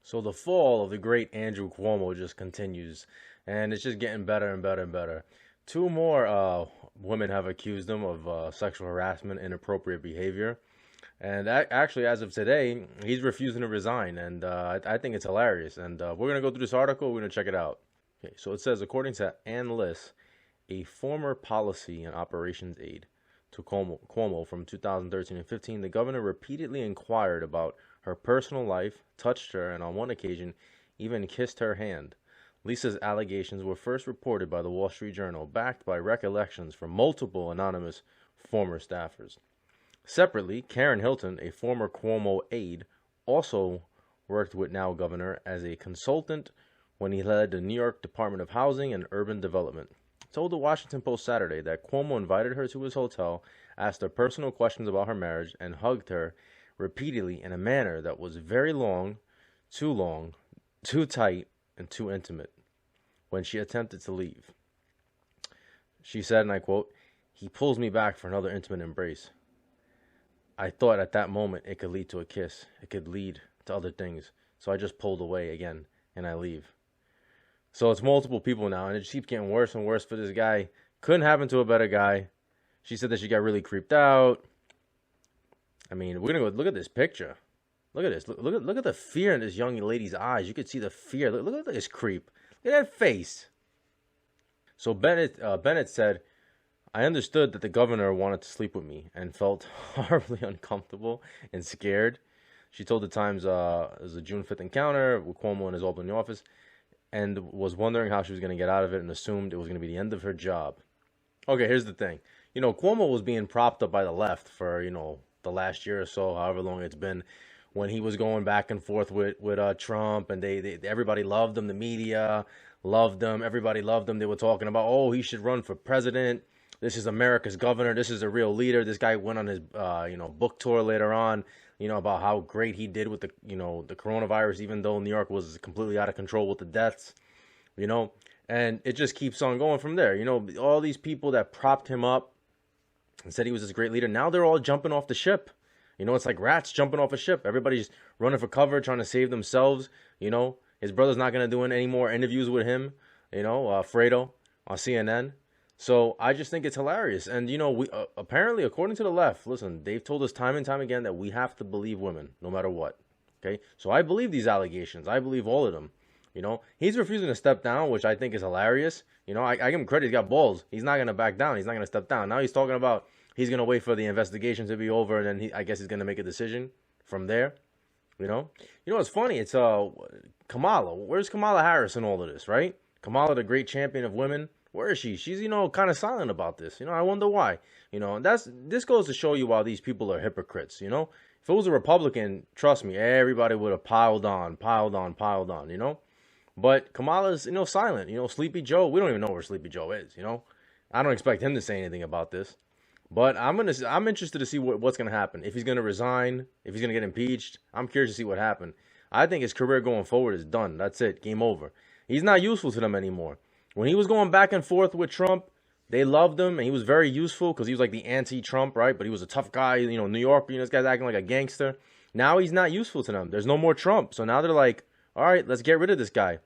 So the fall of the great Andrew Cuomo just continues, and it's just getting better and better and better. Two more women have accused him of sexual harassment, inappropriate behavior, and actually, as of today, he's refusing to resign, and I think it's hilarious. And we're gonna go through this article. We're gonna check it out. Okay, so it says, according to Ann Liss, a former policy and operations aide to Cuomo from 2013 and 15, the governor repeatedly inquired about her personal life, touched her, and on one occasion, even kissed her hand. Lisa's allegations were first reported by the Wall Street Journal, backed by recollections from multiple anonymous former staffers. Separately, Karen Hilton, a former Cuomo aide, also worked with now governor as a consultant when he led the New York Department of Housing and Urban Development, told the Washington Post Saturday that Cuomo invited her to his hotel, asked her personal questions about her marriage, and hugged her repeatedly in a manner that was very long, too tight, and too intimate. When she attempted to leave, she said, and I quote, "He pulls me back for another intimate embrace. I thought at that moment it could lead to a kiss. It could lead to other things. So I just pulled away again and I leave." So it's multiple people now, and it just keeps getting worse and worse for this guy. Couldn't happen to a better guy. She said that she got really creeped out. I mean, we're gonna go look at this picture. Look at this. Look at the fear in this young lady's eyes. You could see the fear. Look at this creep. Look at that face. So Bennett said, "I understood that the governor wanted to sleep with me and felt horribly uncomfortable and scared." She told the Times it was a June 5th encounter with Cuomo in his Albany office, and was wondering how she was going to get out of it and assumed it was going to be the end of her job. Okay, here's the thing. Cuomo was being propped up by the left for, the last year or so, however long it's been, when he was going back and forth with Trump, and they everybody loved him. The media loved him. Everybody loved him. They were talking about, oh, he should run for president. This is America's governor. This is a real leader. This guy went on his, book tour later on, about how great he did with the coronavirus, even though New York was completely out of control with the deaths, and it just keeps on going from there. All these people that propped him up and said he was this great leader, now they're all jumping off the ship. It's like rats jumping off a ship. Everybody's running for cover, trying to save themselves. His brother's not going to do any more interviews with him, Fredo on CNN. So I just think it's hilarious. And, we apparently, according to the left, listen, they've told us time and time again that we have to believe women no matter what. Okay. So I believe these allegations. I believe all of them. He's refusing to step down, which I think is hilarious. I give him credit. He's got balls. He's not going to back down. He's not going to step down. Now he's talking about he's going to wait for the investigation to be over, and then I guess he's going to make a decision from there. It's funny. It's Kamala. Where's Kamala Harris in all of this, right? Kamala, the great champion of women. Where is she? She's, kind of silent about this. I wonder why. And this goes to show you why these people are hypocrites. If it was a Republican, trust me, everybody would have piled on. But Kamala's, silent. Sleepy Joe, we don't even know where Sleepy Joe is. I don't expect him to say anything about this. But I'm interested to see what's gonna happen. If he's gonna resign, if he's gonna get impeached, I'm curious to see what happened. I think his career going forward is done. That's it. Game over. He's not useful to them anymore. When he was going back and forth with Trump, they loved him, and he was very useful because he was like the anti-Trump, right? But he was a tough guy, New York, this guy's acting like a gangster. Now he's not useful to them. There's no more Trump. So now they're like, all right, let's get rid of this guy.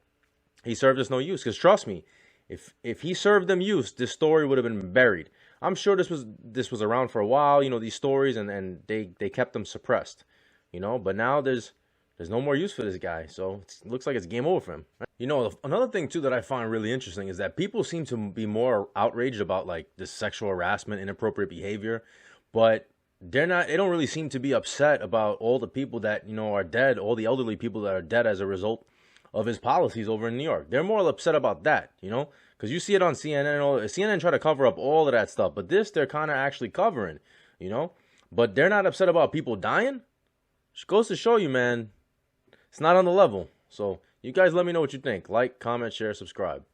He served us no use. Because trust me, if he served them use, this story would have been buried. I'm sure this was around for a while, these stories, and they kept them suppressed, But now there's no more use for this guy, so it looks like it's game over for him. Another thing too that I find really interesting is that people seem to be more outraged about like this sexual harassment, inappropriate behavior, but they don't really seem to be upset about all the people that are dead, all the elderly people that are dead as a result of his policies over in New York. They're more upset about that, because you see it on CNN. CNN try to cover up all of that stuff, but this they're kind of actually covering, But they're not upset about people dying. Which goes to show you, man, it's not on the level. So you guys let me know what you think. Like, comment, share, subscribe.